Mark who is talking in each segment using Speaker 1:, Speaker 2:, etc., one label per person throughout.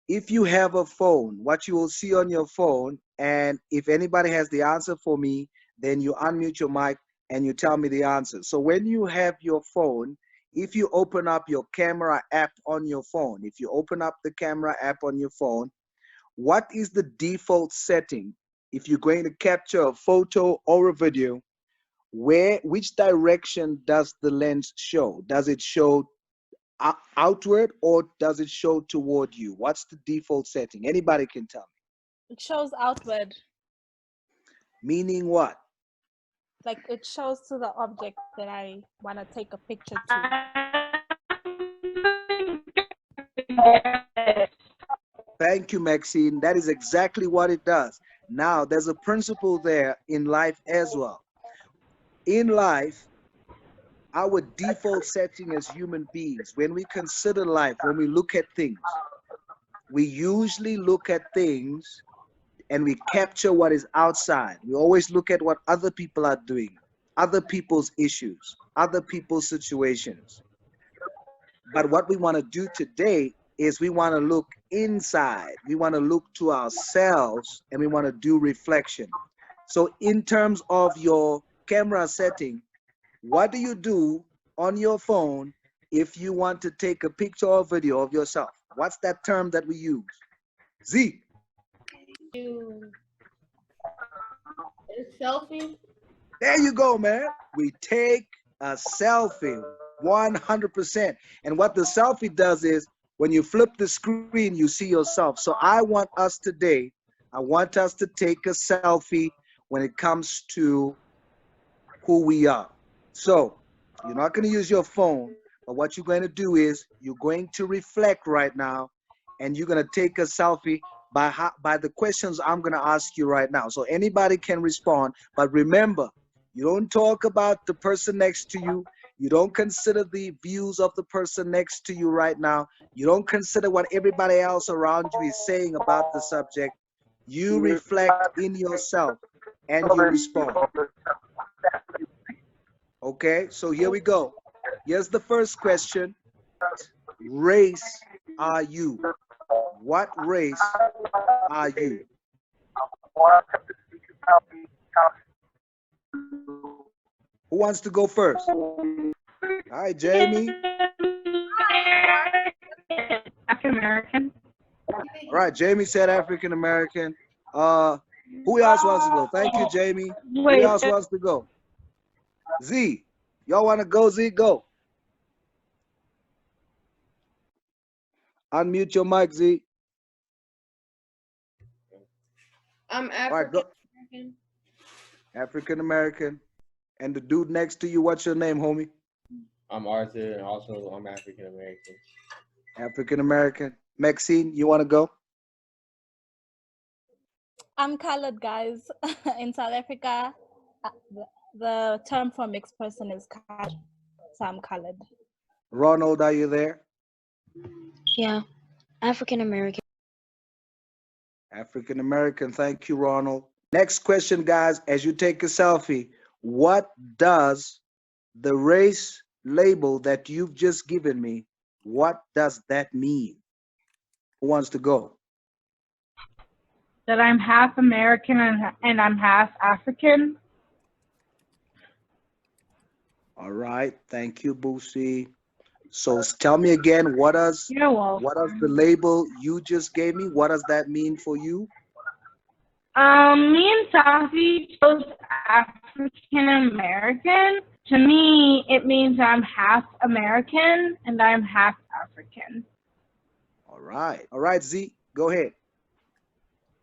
Speaker 1: if you have a phone, what you will see on your phone, and if anybody has the answer for me, then you unmute your mic and you tell me the answer. So when you have your phone, if you open up your camera app on your phone, if you open up the camera app on your phone, what is the default setting? If you're going to capture a photo or a video, which direction does the lens show? Does it show outward or does it show toward you? What's the default setting? Anybody can tell me.
Speaker 2: It shows outward.
Speaker 1: Meaning what?
Speaker 2: Like it shows to the object that I want to take a picture to.
Speaker 1: Thank you, Maxine. That is exactly what it does. Now, there's a principle there in life as well. In life, our default setting as human beings, when we consider life, when we look at things, we usually look at things and we capture what is outside. We always look at what other people are doing, other people's issues, other people's situations. But what we want to do today is we want to look inside. We want to look to ourselves and we want to do reflection. So in terms of your camera setting, what do you do on your phone if you want to take a picture or video of yourself? What's that term that we use? Z.
Speaker 3: Selfie.
Speaker 1: There you go, man. We take a selfie, 100%. And what the selfie does is when you flip the screen, you see yourself. So I want us today, I want us to take a selfie when it comes to who we are. So you're not going to use your phone, but what you're going to do is you're going to reflect right now and you're going to take a selfie by the questions I'm going to ask you right now. So anybody can respond, but remember, you don't talk about the person next to you. You don't consider the views of the person next to you right now. You don't consider what everybody else around you is saying about the subject. You reflect in yourself and you respond. Okay, so here we go. Here's the first question. Race are you? What race are you? Who wants to go first? Hi, Jamie.
Speaker 4: African American.
Speaker 1: All right, Jamie said African American. Who else wants to go? Thank you, Jamie. Who else wants to go? Z. Y'all want to go, Z? Go. Unmute your mic, Z.
Speaker 3: I'm African American.
Speaker 1: African American. And the dude next to you, what's your name, homie?
Speaker 5: I'm Arthur, and also I'm African American.
Speaker 1: African American. Maxine, you want to go?
Speaker 2: I'm colored, guys. In South Africa, the term for mixed person is colored, so I'm colored.
Speaker 1: Ronald, are you there?
Speaker 6: Yeah, African American.
Speaker 1: African American. Thank you, Ronald. Next question, guys. As you take a selfie, what does the race label that you've just given me, what does that mean? Who wants to go?
Speaker 4: That I'm half American and I'm half African.
Speaker 1: All right. Thank you, Boosie. So tell me again, what does the label you just gave me, what does that mean for you?
Speaker 4: Me and Selfie chose African American. To me, it means I'm half American and I'm half African.
Speaker 1: All right. All right, Z, go ahead.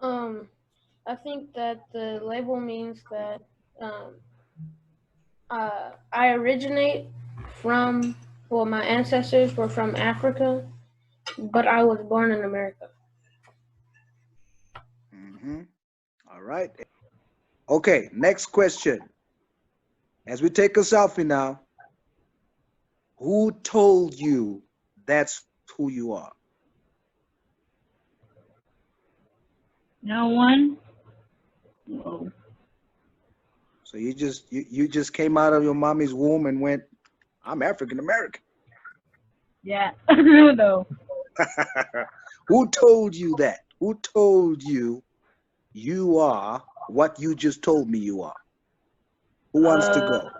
Speaker 3: I think that the label means that I originate from, well, my ancestors were from Africa, but I was born in America.
Speaker 1: All right. Okay, next question. As we take a selfie now, who told you that's who you are?
Speaker 4: No one. Whoa.
Speaker 1: So you just came out of your mommy's womb and went, I'm African American.
Speaker 4: Yeah, no.
Speaker 1: Who told you that? Who told you you are what you just told me you are? Who wants to go?
Speaker 2: Is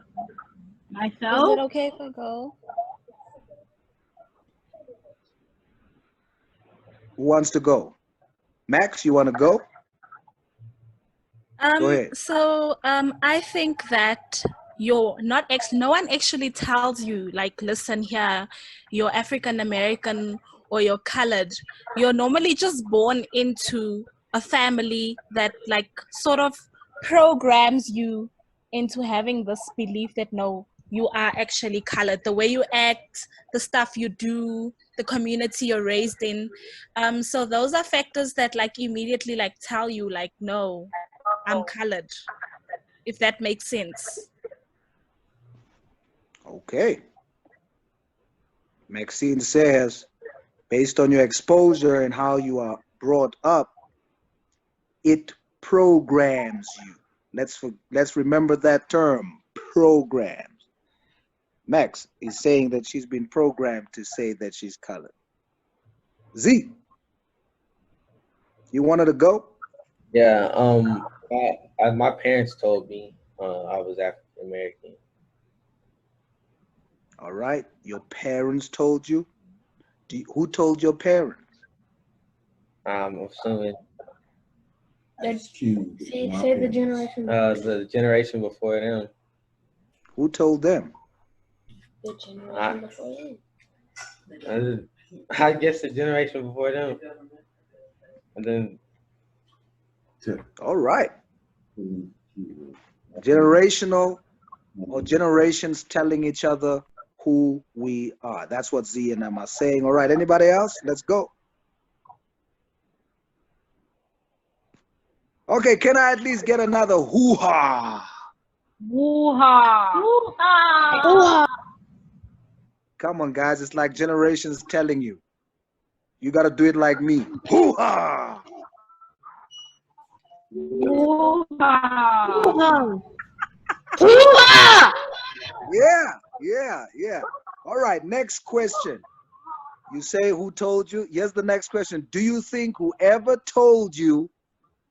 Speaker 4: Myself?
Speaker 2: it okay if I go?
Speaker 1: Who wants to go? Max, you want to go? Go ahead.
Speaker 2: So I think that no one actually tells you like, listen here, you're African American or you're colored. You're normally just born into a family that like sort of programs you into having this belief that no, you are actually colored. The way you act, the stuff you do, the community you're raised in. So those are factors that like immediately like tell you like, no, I'm colored, if that makes sense.
Speaker 1: Okay. Maxine says, based on your exposure and how you are brought up, it programs you. Let's remember that term, programs. Max is saying that she's been programmed to say that she's colored. Z, you wanted to go?
Speaker 5: Yeah. My parents told me I was African American.
Speaker 1: All right. Your parents told you? Who told your parents?
Speaker 5: I'm assuming
Speaker 3: Say the generation.
Speaker 5: the generation before them.
Speaker 1: Who told them?
Speaker 3: The generation before you.
Speaker 5: I guess the generation before them. And then
Speaker 1: All right. Generational or generations telling each other who we are. That's what Z and M are saying. All right. Anybody else? Let's go. Okay. Can I at least get another hoo-ha?
Speaker 4: Woo-ha.
Speaker 3: Ooh,
Speaker 1: Come on, guys. It's like generations telling you. You got to do it like me. Hoo-ha!
Speaker 4: Woo-ha.
Speaker 1: Yeah. All right. Next question. You say who told you? Here's the next question. Do you think whoever told you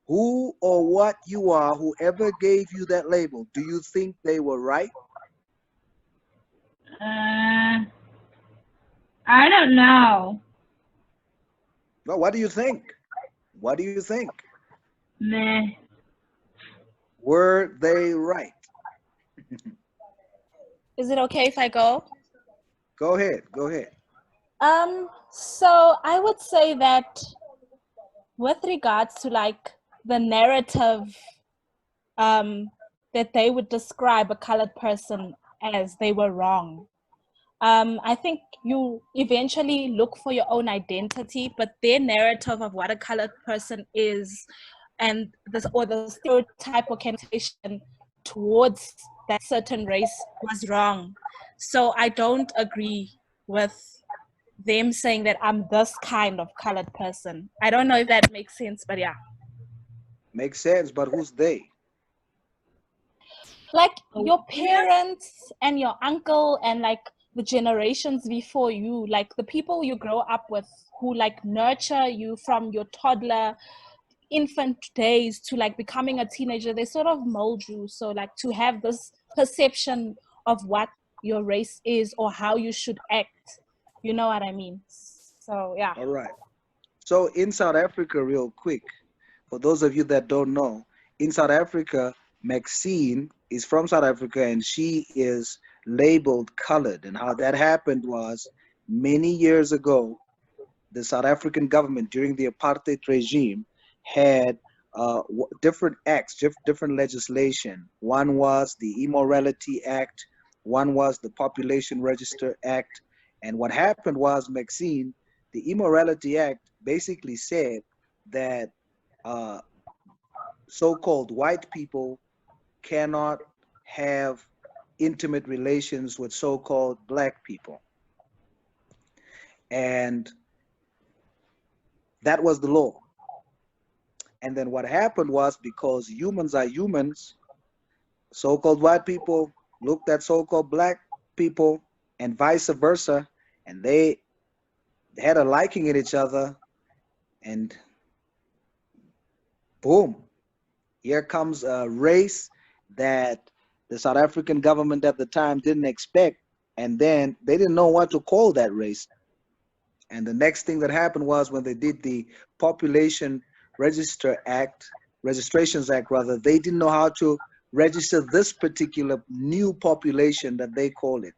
Speaker 1: who or what you are, whoever gave you that label, do you think they were right?
Speaker 4: I don't know.
Speaker 1: Well, what do you think? What do you think?
Speaker 4: Meh.
Speaker 1: Were they right?
Speaker 2: Is it okay if I go?
Speaker 1: Go ahead. Go ahead.
Speaker 2: So I would say that with regards to like the narrative that they would describe a colored person as, they were wrong. I think you eventually look for your own identity, but their narrative of what a colored person is and the stereotype or connotation towards that certain race was wrong. So I don't agree with them saying that I'm this kind of colored person. I don't know if that makes sense, but yeah.
Speaker 1: Makes sense, but who's they?
Speaker 2: Like your parents and your uncle and like the generations before you, like the people you grow up with who like nurture you from your toddler infant days to like becoming a teenager, they sort of mold you. So like to have this perception of what your race is or how you should act, you know what I mean? So yeah.
Speaker 1: All right. So in South Africa, real quick, for those of you that don't know, in South Africa, Maxine is from South Africa and she is labeled colored. And how that happened was many years ago, the South African government during the apartheid regime had different acts, different legislation. One was the Immorality Act, one was the Population Register Act. And what happened was, Maxine, the Immorality Act basically said that so-called white people cannot have intimate relations with so-called black people. And that was the law. And then what happened was, because humans are humans, so-called white people looked at so-called black people and vice versa, and they had a liking in each other, And boom, here comes a race that the South African government at the time didn't expect. And then they didn't know what to call that race. And the next thing that happened was when they did the Population Registrations Act rather, they didn't know how to register this particular new population that they call it.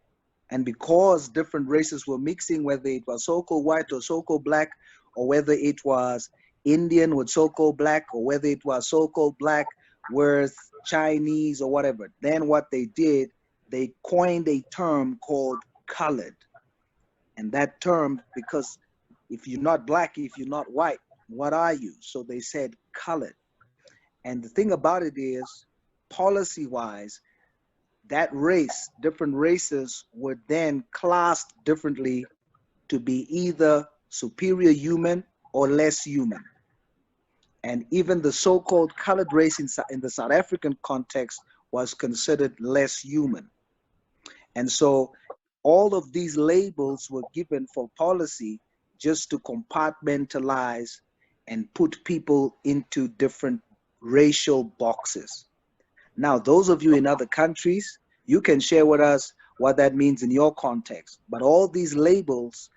Speaker 1: And because different races were mixing, whether it was so-called white or so-called black, or whether it was Indian with so-called black, or whether it was so-called black with Chinese or whatever, then what they did, they coined a term called colored. And that term, because if you're not black, if you're not white, what are you? So they said colored. And the thing about it is, policy-wise, that race, different races were then classed differently to be either superior human or less human. And even the so-called colored race in the South African context was considered less human. And so all of these labels were given for policy just to compartmentalize and put people into different racial boxes. Now, those of you in other countries, you can share with us what that means in your context. But all these labels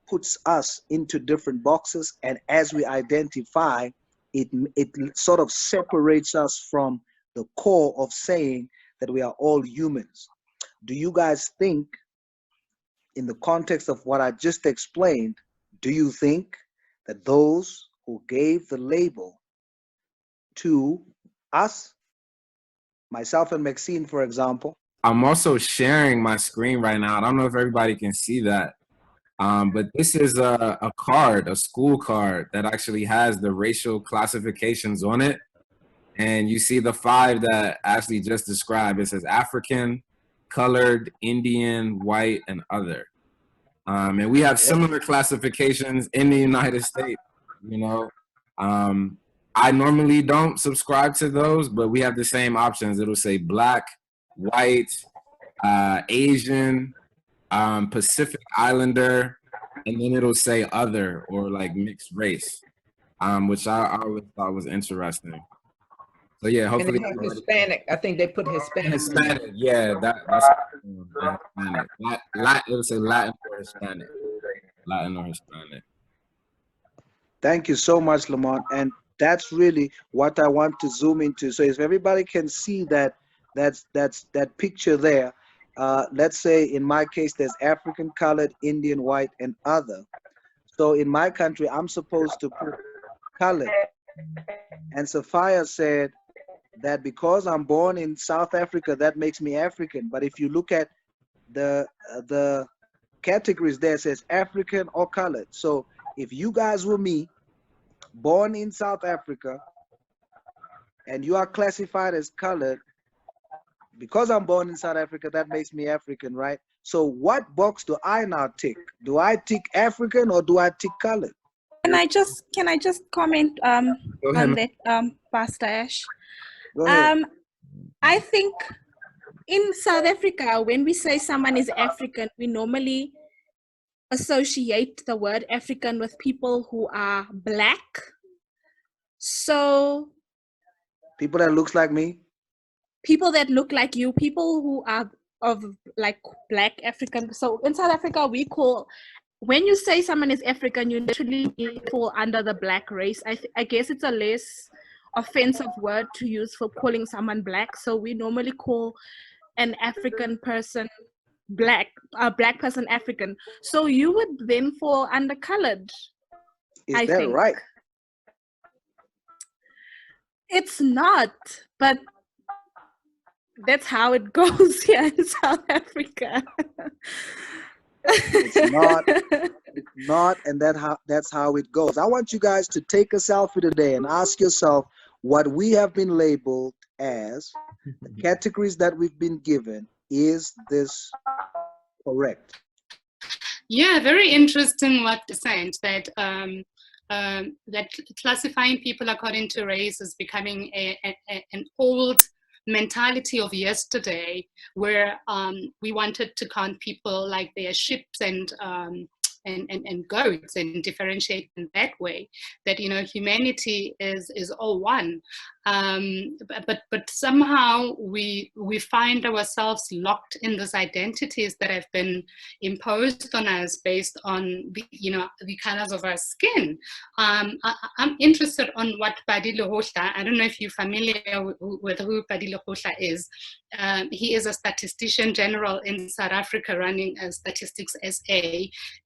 Speaker 1: puts us into different boxes, and as we identify, it sort of separates us from the core of saying that we are all humans. Do you guys think, in the context of what I just explained, do you think that those who gave the label to us, myself and Maxine, for example?
Speaker 7: I'm also sharing my screen right now. I don't know if everybody can see that. But this is a card, a school card that actually has the racial classifications on it. And you see the 5 that Ashley just described. It says African, colored, Indian, white, and other. And we have similar classifications in the United States, you know. I normally don't subscribe to those, but we have the same options. It'll say black, white, Asian, Pacific Islander, and then it'll say other or like mixed race, which I always thought was interesting. So yeah, hopefully
Speaker 8: and Hispanic. I think they put Hispanic.
Speaker 7: Hispanic, yeah, that's Hispanic. It'll say Latin or Hispanic. Latin or Hispanic.
Speaker 1: Thank you so much, Lamont. And that's really what I want to zoom into. So if everybody can see that picture there, let's say in my case, there's African, colored, Indian, white, and other. So in my country, I'm supposed to put colored. And Sophia said that because I'm born in South Africa, that makes me African. But if you look at the categories there, it says African or colored. So if you guys were me, born in South Africa, and you are classified as colored, because I'm born in South Africa, that makes me African, right? So what box do I now tick? Do I tick African or do I tick colored?
Speaker 2: Can I just comment on that, Pastor Ash?
Speaker 1: Go ahead.
Speaker 2: I think in South Africa, when we say someone is African, we normally associate the word African with people who are black. So
Speaker 1: people that looks like me?
Speaker 2: People that look like you, people who are of like black African. So in South Africa, we call, when you say someone is African, you literally fall under the black race. I guess it's a less offensive word to use for calling someone black. So we normally call an African person black, a black person African. So you would then fall under colored.
Speaker 1: Is that right?
Speaker 2: It's not, but that's how it goes here in South Africa.
Speaker 1: It's not, and that's how it goes. I want you guys to take a selfie today and ask yourself what we have been labeled as, the categories that we've been given. Is this correct?
Speaker 9: Yeah, very interesting what you're saying, that that classifying people according to race is becoming an old mentality of yesterday, where we wanted to count people like their ships and and goats and differentiate in that way, that, you know, humanity is all one. But somehow we find ourselves locked in these identities that have been imposed on us based on the, you know, the colors of our skin. I'm interested on what Padile Hohla, I don't know if you're familiar with who Padile Hohla is. He is a statistician general in South Africa running Statistics SA,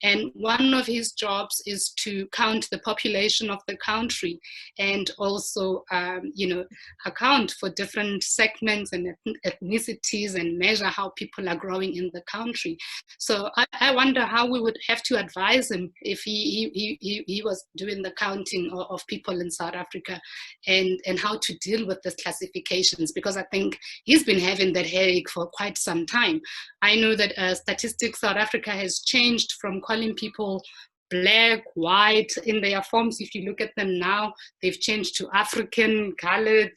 Speaker 9: and one of his jobs is to count the population of the country and also, you know, account for different segments and ethnicities and measure how people are growing in the country. So I wonder how we would have to advise him if he was doing the counting of people in South Africa, and how to deal with these classifications, because I think he's been having that headache for quite some time. I know that Statistics South Africa has changed from calling people black, white in their forms. If you look at them now, they've changed to African, colored,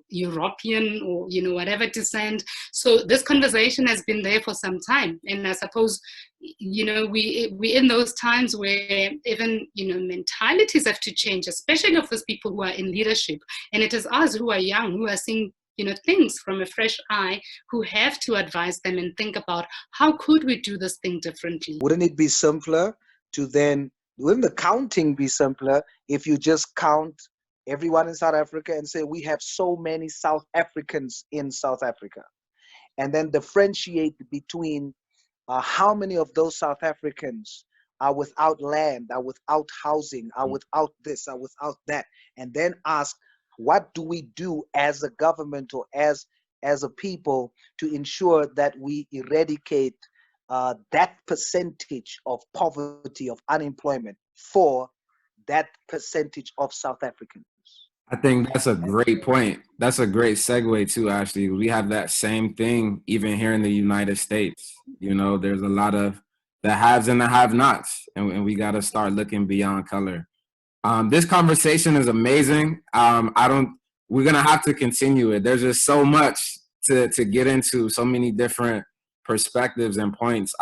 Speaker 9: European, or, you know, whatever descent. So this conversation has been there for some time. And I suppose, you know, we in those times where even, you know, mentalities have to change, especially of those people who are in leadership. And it is us who are young, who are seeing, you know, things from a fresh eye, who have to advise them and think about how could we do this thing differently.
Speaker 1: Wouldn't it be simpler to then, wouldn't the counting be simpler if you just count everyone in South Africa and say we have so many South Africans in South Africa, and then differentiate between how many of those South Africans are without land, are without housing, are without this, are without that, and then ask, what do we do as a government or as a people to ensure that we eradicate that percentage of poverty, of unemployment for that percentage of South Africans?
Speaker 7: I think that's a great point. That's a great segue too, Ashley. We have that same thing even here in the United States. You know, there's a lot of the haves and the have-nots, and we got to start looking beyond color. This conversation is amazing. We're going to have to continue it. There's just so much to get into, so many different perspectives and points.